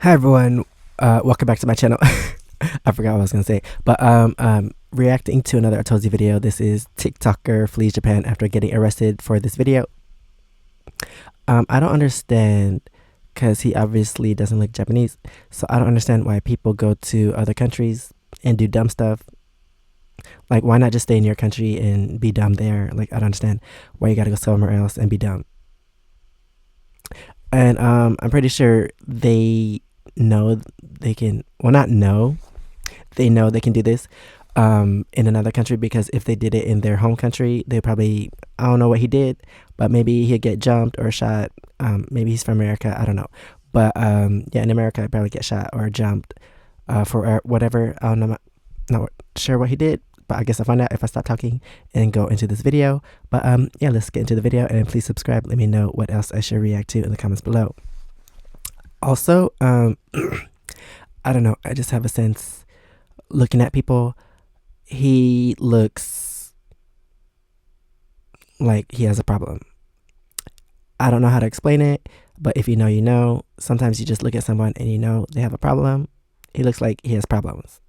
Hi everyone, welcome back to my channel. I forgot what I was gonna say, but reacting to another Otozi video. This is TikToker flees Japan after getting arrested for this video. I don't understand because he obviously doesn't look Japanese, so I don't understand why people go to other countries and do dumb stuff. Like, why not just stay in your country and be dumb there? Like, I don't understand why you gotta go somewhere else and be dumb. And I'm pretty sure they know they can, well, not know, they know they can do this in another country, because if they did it in their home country, they probably, I don't know what he did, but maybe he'd get jumped or shot. Maybe he's from America, I don't know, but yeah, in America I'd probably get shot or jumped for whatever. I don't know, not sure what he did, but I guess I'll find out if I stop talking and go into this video. But yeah, let's get into the video, and please subscribe. Let me know what else I should react to in the comments below. Also, I don't know, I just have a sense, looking at people, he looks like he has a problem. I don't know how to explain it, but if you know, you know. Sometimes you just look at someone and you know they have a problem. He looks like he has problems.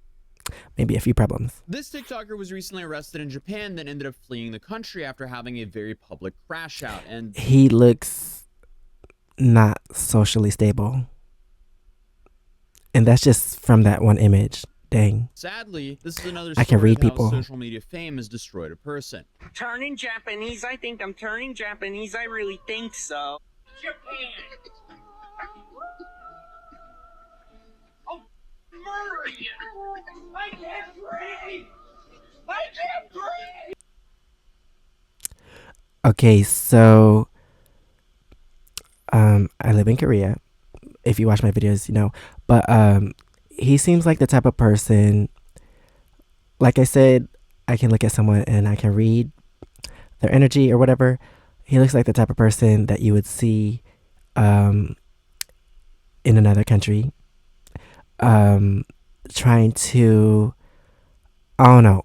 Maybe a few problems. This TikToker was recently arrested in Japan, then ended up fleeing the country after having a very public crash out. And he looks not socially stable. And that's just from that one image. Dang. Sadly, this is another I story can read of how people. social media fame has destroyed a person. Turning Japanese? I think I'm turning Japanese. I really think so. Japan! I'll murder you! I can't breathe! I can't breathe! Okay, so I live in Korea. If you watch my videos, you know. But he seems like the type of person, like I said, I can look at someone and I can read their energy or whatever. He looks like the type of person that you would see in another country, trying to, I don't know.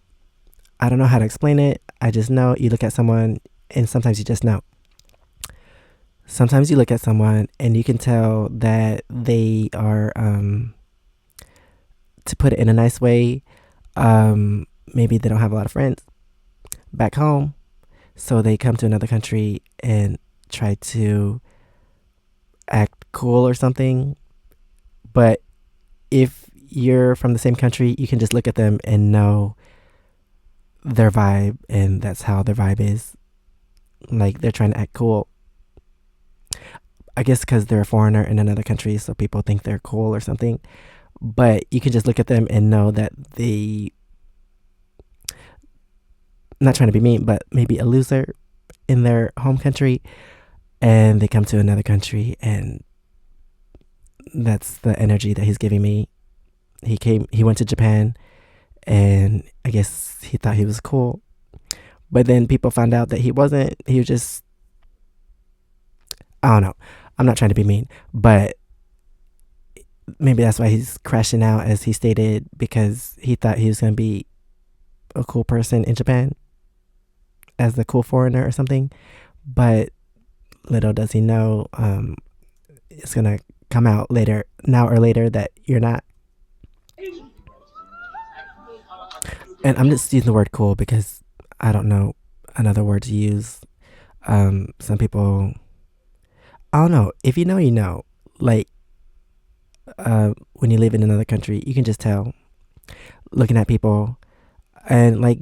I don't know how to explain it. I just know you look at someone and sometimes you just know. Sometimes you look at someone and you can tell that they are, to put it in a nice way, maybe they don't have a lot of friends back home, so they come to another country and try to act cool or something. But if you're from the same country, you can just look at them and know their vibe, and that's how their vibe is. Like, they're trying to act cool. I guess because they're a foreigner in another country, so people think they're cool or something. But you can just look at them and know that they, not trying to be mean, but maybe a loser in their home country, and they come to another country, and that's the energy that he's giving me. He went to Japan, and I guess he thought he was cool, but then people found out that he wasn't. He was just, I don't know. I'm not trying to be mean, but maybe that's why he's crashing out, as he stated, because he thought he was going to be a cool person in Japan as the cool foreigner or something. But little does he know, it's going to come out later, now or later, that you're not. And I'm just using the word cool because I don't know another word to use. Some people, I don't know. If you know, you know. Like, when you live in another country, you can just tell, looking at people. And like,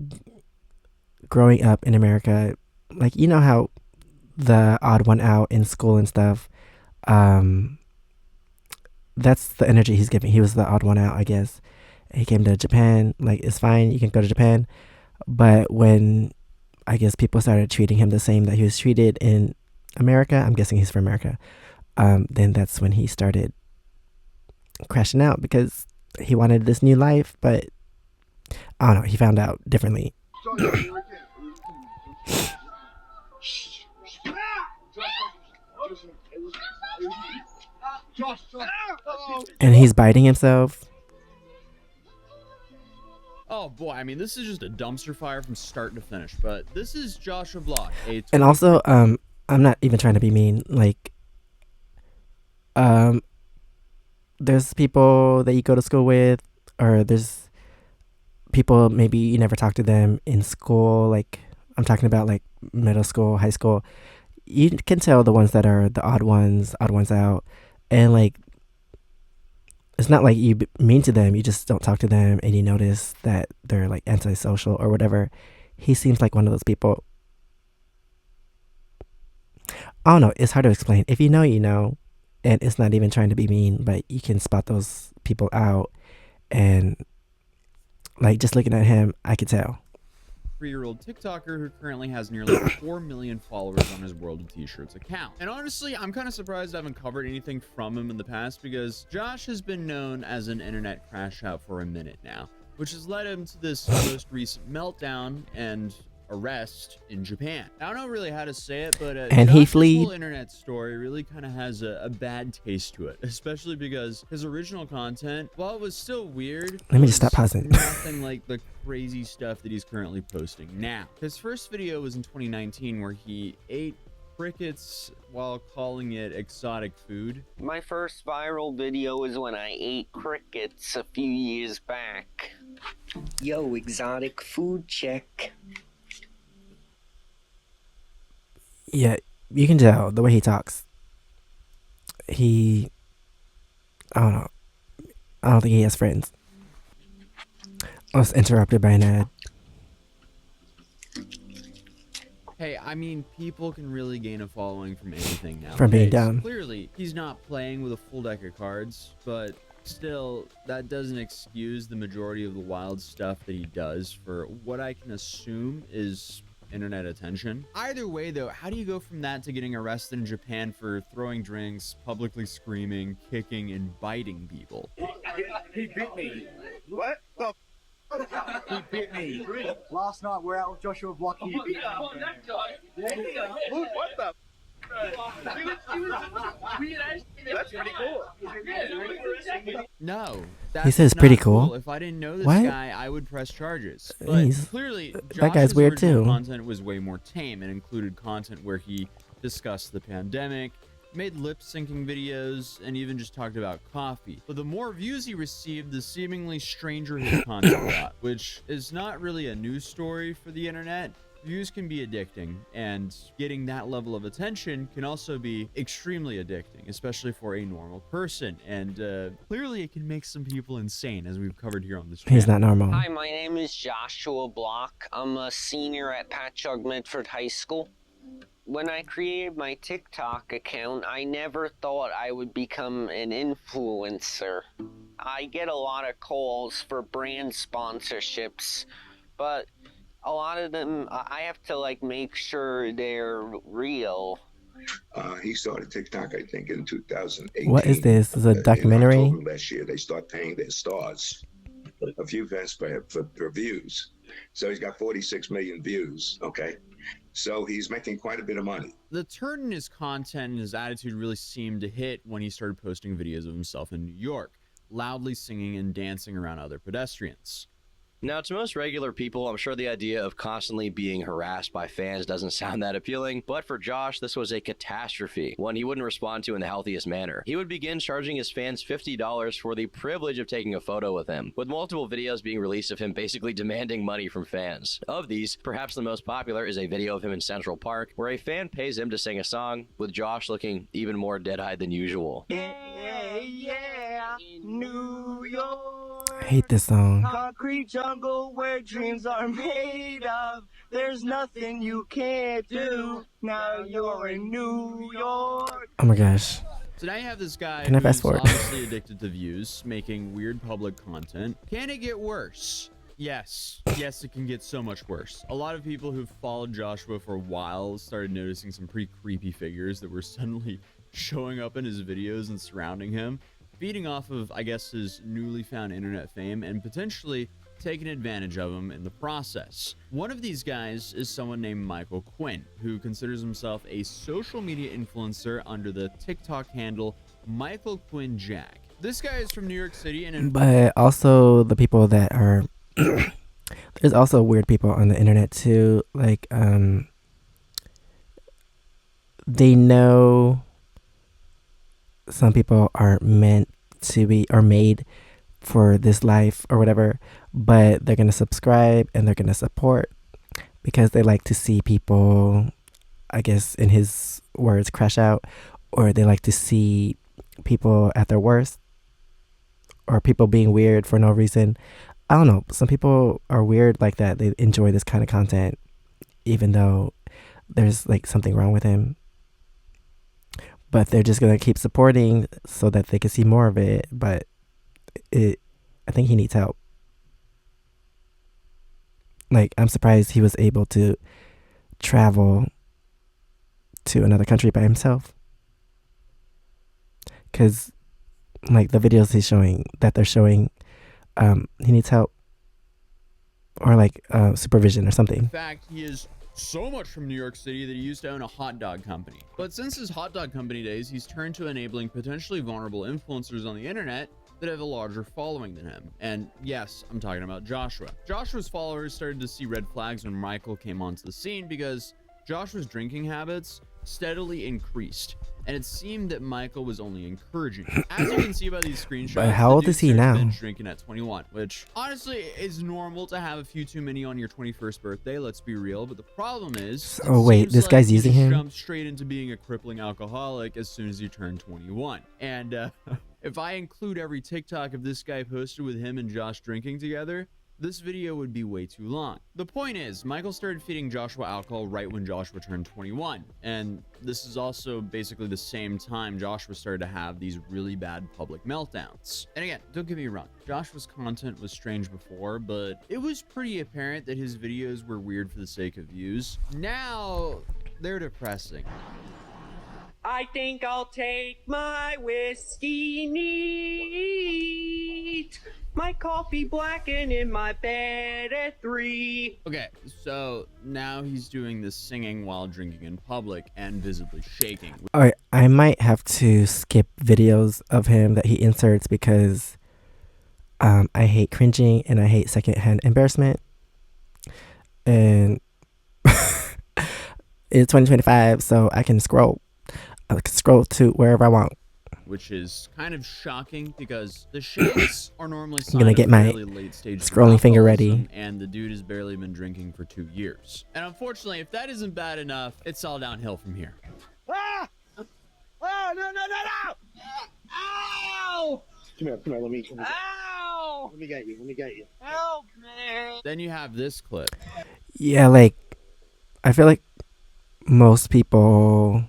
growing up in America, like, you know how the odd one out in school and stuff, that's the energy he's giving. He was the odd one out, I guess. He came to Japan. Like, it's fine, you can go to Japan. But when, I guess, people started treating him the same that he was treated in America, I'm guessing he's from America, then that's when he started crashing out, because he wanted this new life, but I don't know, he found out differently. And he's biting himself. Oh boy, I mean, this is just a dumpster fire from start to finish. But this is Joshua Block. And also, I'm not even trying to be mean. Like, there's people that you go to school with, or there's people maybe you never talk to them in school. Like I'm talking about like middle school, high school. You can tell the ones that are the odd ones out, and like it's not like you mean to them. You just don't talk to them, and you notice that they're like antisocial or whatever. He seems like one of those people. I don't know. It's hard to explain. If you know, you know, and it's not even trying to be mean, but you can spot those people out, and like just looking at him, I could tell. 3-year-old TikToker who currently has nearly 4 million followers on his World of T-Shirts account. And honestly, I'm kind of surprised I haven't covered anything from him in the past, because Josh has been known as an internet crash out for a minute now, which has led him to this most recent meltdown and arrest in Japan. I don't know really how to say it, but and he Josh's fled. whole internet story really kind of has a bad taste to it, especially because his original content, while it was still weird, Let me just stop pausing. nothing like the crazy stuff that he's currently posting now. His first video was in 2019 where he ate crickets while calling it exotic food. My first viral video was when I ate crickets a few years back. Yo, exotic food check. Yeah, you can tell the way he talks. I don't know. I don't think he has friends. I was interrupted by an ad. Hey, I mean, people can really gain a following from anything now. From being dumb. Clearly, he's not playing with a full deck of cards, but still, that doesn't excuse the majority of the wild stuff that he does for what I can assume is internet attention. Either way, though, how do you go from that to getting arrested in Japan for throwing drinks, publicly screaming, kicking, and biting people? He bit me. What the? He bit me. Last night we're out with Joshua Block. He bit me. What the? That's pretty cool. No, He says not pretty cool. If I didn't know this What? guy, I would press charges. But He's- clearly, that guy's Josh's weird original too. Content was way more tame and included content where he discussed the pandemic, made lip syncing videos, and even just talked about coffee. But the more views he received, the seemingly stranger his content got, which is not really a news story for the internet. Views can be addicting, and getting that level of attention can also be extremely addicting, especially for a normal person. And clearly it can make some people insane, as we've covered here on this channel. He's not normal. Hi, my name is Joshua Block. I'm a senior at Patchogue Medford High School. When I created my TikTok account, I never thought I would become an influencer. I get a lot of calls for brand sponsorships, but a lot of them, I have to like make sure they're real. He started TikTok, I think, in 2018. What is this? Is it a documentary? In October last year, they start paying their stars a few cents for views. So he's got 46 million views, okay? So he's making quite a bit of money. The turn in his content and his attitude really seemed to hit when he started posting videos of himself in New York, loudly singing and dancing around other pedestrians. Now, to most regular people, I'm sure the idea of constantly being harassed by fans doesn't sound that appealing, but for Josh, this was a catastrophe, one he wouldn't respond to in the healthiest manner. He would begin charging his fans $50 for the privilege of taking a photo with him, with multiple videos being released of him basically demanding money from fans. Of these, perhaps the most popular is a video of him in Central Park, where a fan pays him to sing a song, with Josh looking even more dead-eyed than usual. Yeah, New York. I hate this song. Concrete jungle where dreams are made of. There's nothing you can't do. Now you're in New York. Oh my gosh. So now you have this guy Can I fast who's forward? obviously addicted to views, making weird public content. Can it get worse? Yes, it can get so much worse. A lot of people who've followed Joshua for a while started noticing some pretty creepy figures that were suddenly showing up in his videos and surrounding him, feeding off of, I guess, his newly found internet fame and potentially taking advantage of him in the process. One of these guys is someone named Michael Quinn, who considers himself a social media influencer under the TikTok handle Michael Quinn Jack. This guy is from New York City, and But also the people that are there's also weird people on the internet too. Like they know some people aren't meant to be or made for this life or whatever, but they're gonna subscribe and they're gonna support because they like to see people, I guess in his words, crash out, or they like to see people at their worst, or people being weird for no reason. I don't know. Some people are weird like that. They enjoy this kind of content, even though there's like something wrong with him. But they're just gonna keep supporting so that they can see more of it. But I think he needs help. Like, I'm surprised he was able to travel to another country by himself. Because, like, the videos they're showing, he needs help. Or, like, supervision or something. In fact, he is so much from New York City that he used to own a hot dog company. But since his hot dog company days, he's turned to enabling potentially vulnerable influencers on the internet that have a larger following than him. And yes, I'm talking about Joshua. Joshua's followers started to see red flags when Michael came onto the scene because Joshua's drinking habits steadily increased, and it seemed that Michael was only encouraging it. As you can see by these screenshots, but how old is he now? Binge drinking at 21, which honestly is normal to have a few too many on your 21st birthday. Let's be real, but the problem is, oh wait, this guy's using him. Jumped straight into being a crippling alcoholic as soon as you turn 21, and if I include every TikTok of this guy posted with him and Josh drinking together, this video would be way too long. The point is, Michael started feeding Joshua alcohol right when Joshua turned 21. And this is also basically the same time Joshua started to have these really bad public meltdowns. And again, don't get me wrong, Joshua's content was strange before, but it was pretty apparent that his videos were weird for the sake of views. Now, they're depressing. I think I'll take my whiskey neat, my coffee black and in my bed at 3. Okay, so now he's doing this singing while drinking in public and visibly shaking. Alright, I might have to skip videos of him that he inserts because I hate cringing and I hate secondhand embarrassment. And it's 2025, so I can scroll to wherever I want. Which is kind of shocking because the shakes are normally I'm gonna get my late stage scrolling finger ready. And the dude has barely been drinking for 2 years. And unfortunately, if that isn't bad enough, it's all downhill from here. Ah! Oh, no, no, no, no! Ow! Come here, let me Ow! Let me get you. Help me! Then you have this clip. Yeah, like, I feel like most people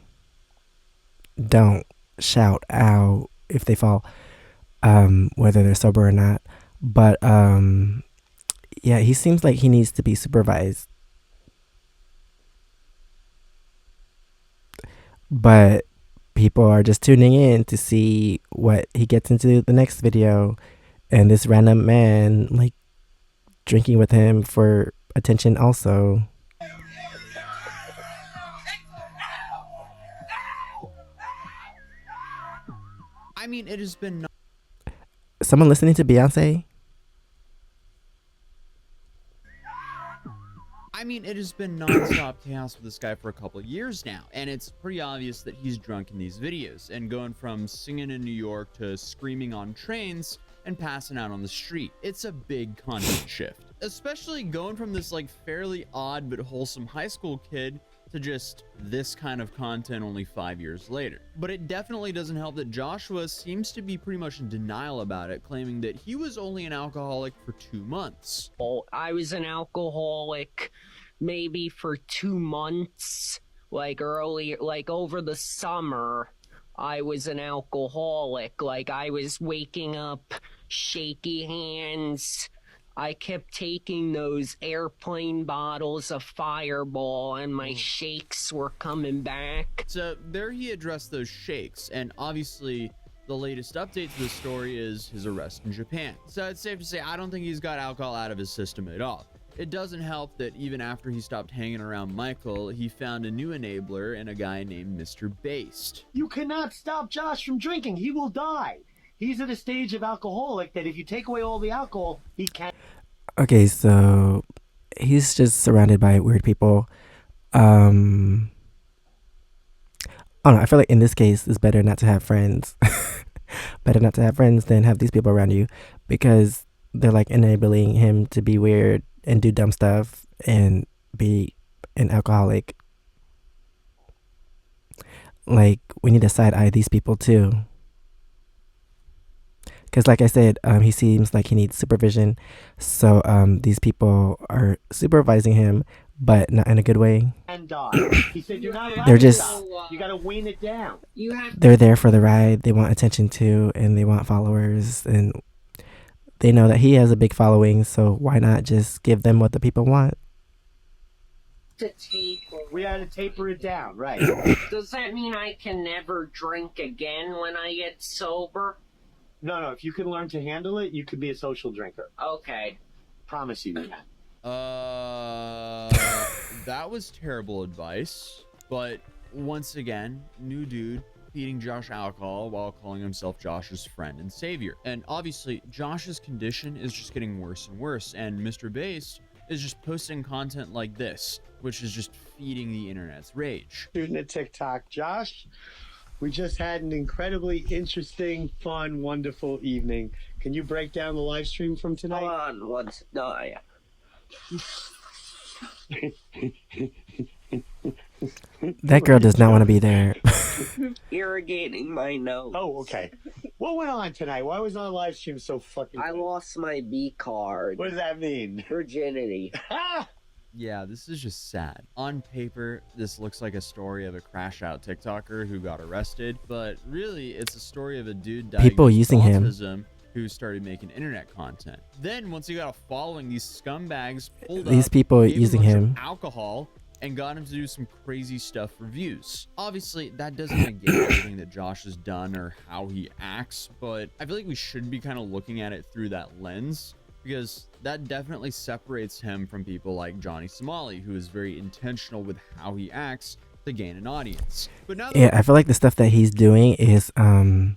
don't shout out if they fall, whether they're sober or not. But yeah, he seems like he needs to be supervised. But people are just tuning in to see what he gets into the next video, and this random man like drinking with him for attention also. I mean, it has been Someone listening to Beyonce? non-stop chaos with this guy for a couple of years now, and it's pretty obvious that he's drunk in these videos, and going from singing in New York to screaming on trains and passing out on the street. It's a big content shift, especially going from this like fairly odd but wholesome high school kid to just this kind of content only 5 years later. But it definitely doesn't help that Joshua seems to be pretty much in denial about it, claiming that he was only an alcoholic for 2 months. I was an alcoholic maybe for 2 months, like earlier, like over the summer. I was an alcoholic, like I was waking up, shaky hands. I kept taking those airplane bottles of Fireball and my shakes were coming back. So there he addressed those shakes, and obviously the latest update to the story is his arrest in Japan. So it's safe to say I don't think he's got alcohol out of his system at all. It doesn't help that even after he stopped hanging around Michael, he found a new enabler in a guy named Mr. Based. You cannot stop Josh from drinking. He will die. He's at a stage of alcoholic that if you take away all the alcohol, he can't. Okay, so he's just surrounded by weird people. I don't know, I feel like in this case it's better not to have friends. better not to have friends than have these people around you, because they're like enabling him to be weird and do dumb stuff and be an alcoholic. Like, we need to side eye these people too. Because like I said, he seems like he needs supervision. So these people are supervising him, but not in a good way. And die. He said you're not allowed They're to just- stop. You gotta wean it down. You have They're there for the ride. They want attention too, and they want followers, and they know that he has a big following, so why not just give them what the people want? to taper. We had to taper it down, right? Does that mean I can never drink again when I get sober? No, if you can learn to handle it, you could be a social drinker. Okay. Promise you that. That was terrible advice. But once again, new dude feeding Josh alcohol while calling himself Josh's friend and savior. And obviously, Josh's condition is just getting worse and worse. And Mr. Bass is just posting content like this, which is just feeding the internet's rage. Shooting a TikTok, Josh. We just had an incredibly interesting, fun, wonderful evening. Can you break down the live stream from tonight? Hold on, what's no, yeah. That girl does not want to be there. Irrigating my nose. Oh, okay. What went on tonight? Why was our live stream so fucking I good? lost my B card. What does that mean? Virginity. Yeah, this is just sad. On paper, this looks like a story of a crash out TikToker who got arrested, but really it's a story of a dude People diagnosed using him. autism who started making internet content. Then once he got a following, these scumbags pulled These up, people gave him a using bunch of him. alcohol and got him to do some crazy stuff for views. Obviously, that doesn't negate everything that Josh has done or how he acts, but I feel like we should be kind of looking at it through that lens, because that definitely separates him from people like Johnny Somali, who is very intentional with how he acts to gain an audience. But now that Yeah, I feel like the stuff that he's doing is I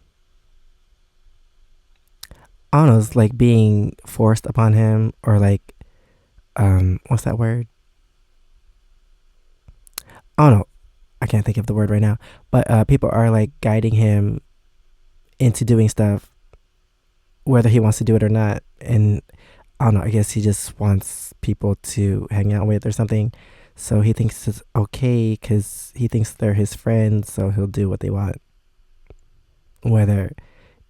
don't know, it's like being forced upon him, or like what's that word? I don't know. I can't think of the word right now. But people are like guiding him into doing stuff, whether he wants to do it or not. And I don't know, I guess he just wants people to hang out with or something. So he thinks it's okay because he thinks they're his friends, so he'll do what they want, whether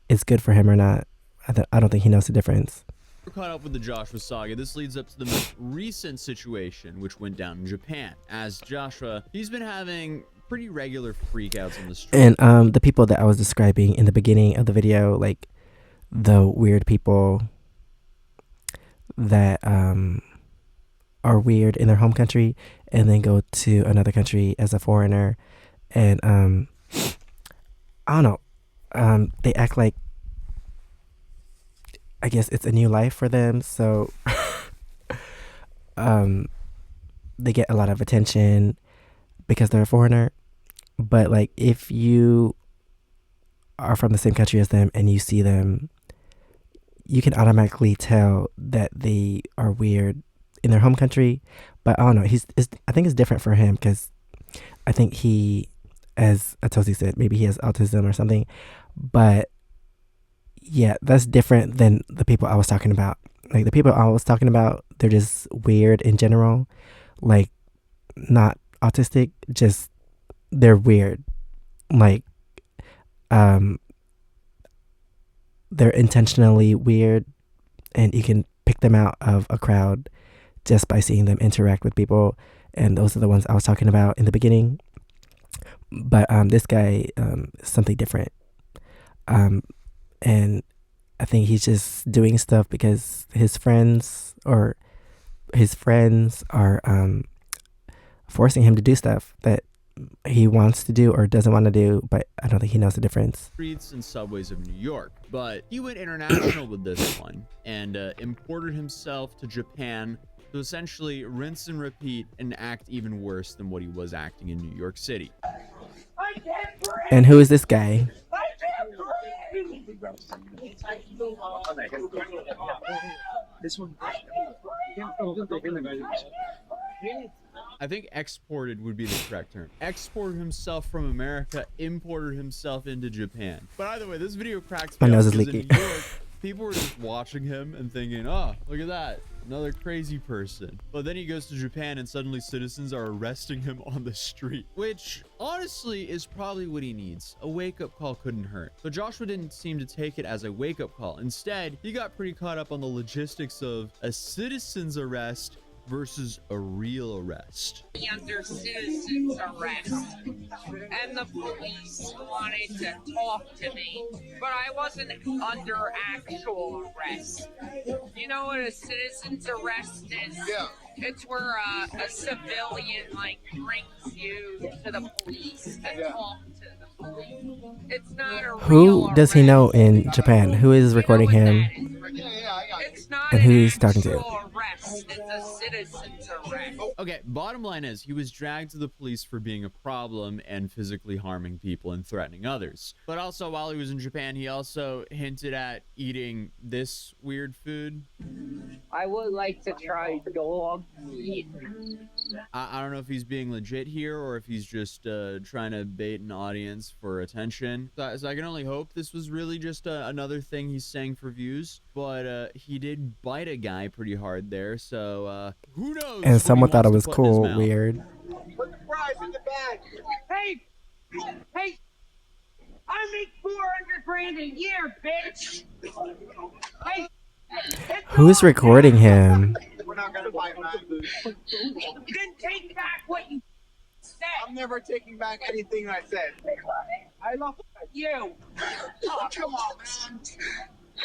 it's good for him or not. I don't think he knows the difference. we're caught up with the Joshua saga, this leads up to the most recent situation, which went down in Japan. As Joshua, he's been having pretty regular freakouts on the street. And the people that I was describing in the beginning of the video, like the weird people that are weird in their home country and then go to another country as a foreigner, and I don't know, they act like, I guess it's a new life for them, so they get a lot of attention because they're a foreigner. But like, if you are from the same country as them and you see them, you can automatically tell that they are weird in their home country. But I don't know, I think it's different for him, because I think he, as Atosi said, maybe he has autism or something. But yeah, that's different than the people I was talking about. Like, the people I was talking about, they're just weird in general. Like, not autistic, just they're weird. Like, they're intentionally weird, and you can pick them out of a crowd just by seeing them interact with people. And those are the ones I was talking about in the beginning. But this guy is something different. And I think he's just doing stuff because his friends are forcing him to do stuff that he wants to do or doesn't want to do, but I don't think he knows the difference. Streets and subways of New York, but he went international with this one and imported himself to Japan to essentially rinse and repeat and act even worse than what he was acting in New York City. I can't breathe! And who is this guy? I can't breathe! This one. I can't breathe! I think exported would be the correct term. Exported himself from America, imported himself into Japan. But either way, this video cracks me My up nose is because in leaking. New York, people were just watching him and thinking, oh, look at that. Another crazy person. But then he goes to Japan and suddenly citizens are arresting him on the street, which honestly is probably what he needs. A wake-up call couldn't hurt. But Joshua didn't seem to take it as a wake-up call. Instead, he got pretty caught up on the logistics of a citizen's arrest versus a real arrest. Under citizen's arrest, and the police wanted to talk to me, but I wasn't under actual arrest. You know what a citizen's arrest is? Yeah. It's where a civilian brings you to the police to talk to the police. It's not a Who real does he arrest. know in Japan? Who is recording him? It's not And an who he's talking to? actual arrest. It's a citizen's arrest. Okay, bottom line is he was dragged to the police for being a problem and physically harming people and threatening others. But also while he was in Japan, he also hinted at eating this weird food. I would like to try dog meat. I don't know if he's being legit here or if he's just trying to bait an audience for attention. So I can only hope this was really just another thing he's saying for views. But he did bite a guy pretty hard there, so who knows? And what someone he thought it wants was to put in his cool, mouth. weird. Put the fries in the bag. Hey, I make 400 grand a year, bitch. Hey, Who's recording him? We're not gonna fight, man. then take back what you said. I'm never taking back anything I said. I love You. Oh, come on, man.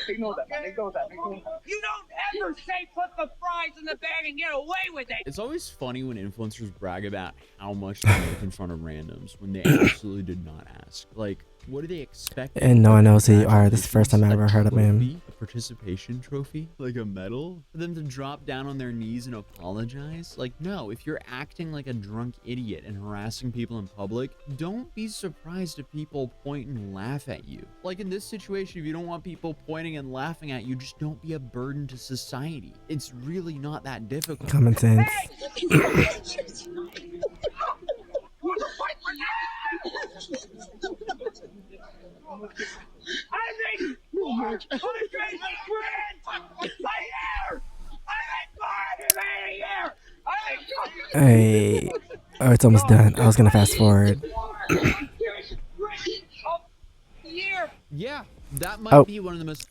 Ignore that, man. Ignore that. You don't ever say put the fries in the bag and get away with it. It's always funny when influencers brag about how much they make in front of randoms when they absolutely did not ask. Like, what do they expect? And no one knows who you are. This is the first time I ever heard of him. Trophy? A participation trophy? Like a medal? For them to drop down on their knees and apologize? Like, no, if you're acting like a drunk idiot and harassing people in public, don't be surprised if people point and laugh at you. Like in this situation, if you don't want people pointing and laughing at you, just don't be a burden to society. It's really not that difficult. Common sense. I make 400 grand a year. I make 400 grand a year. I make Hey, oh, it's almost done. I was gonna fast forward. a year. Yeah, that might Oh. be one of the most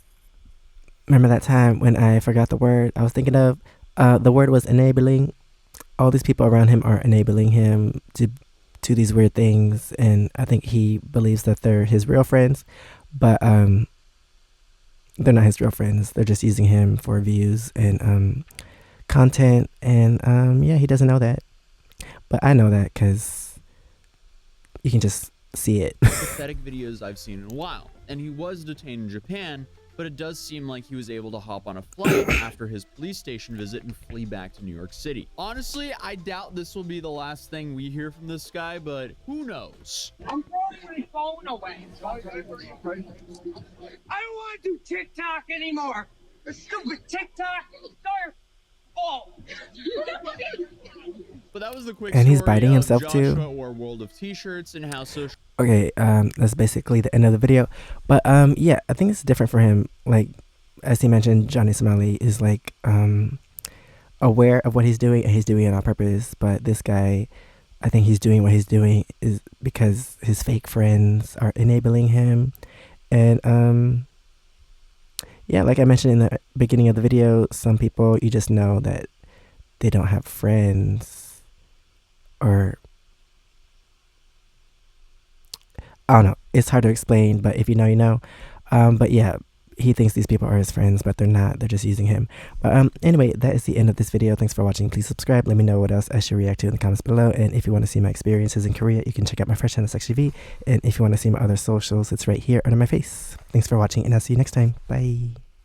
Remember that time when I forgot the word I was thinking of? The word was enabling. All these people around him are enabling him to these weird things, and I think he believes that they're his real friends, but they're not his real friends. They're just using him for views and content, and yeah, he doesn't know that, but I know that because you can just see it. pathetic videos I've seen in a while. And he was detained in Japan, but it does seem like he was able to hop on a flight after his police station visit and flee back to New York City. Honestly, I doubt this will be the last thing we hear from this guy, but who knows? I'm throwing my phone away. I don't want to do TikTok anymore. The stupid TikTok. Sorry. Oh. But that was the quick And he's story biting of himself, too. Joshua or World of T-shirts and how social Okay, that's basically the end of the video. But yeah, I think it's different for him. Like, as he mentioned, Johnny Somali is like aware of what he's doing, and he's doing it on purpose. But this guy, I think he's doing what he's doing is because his fake friends are enabling him. And yeah, like I mentioned in the beginning of the video, some people you just know that they don't have friends, or I don't know. It's hard to explain, but if you know, you know. But yeah, he thinks these people are his friends, but they're not. They're just using him. But anyway, that is the end of this video. Thanks for watching. Please subscribe. Let me know what else I should react to in the comments below. And if you want to see my experiences in Korea, you can check out my fresh channel, SEKSHI. And if you want to see my other socials, it's right here under my face. Thanks for watching, and I'll see you next time. Bye.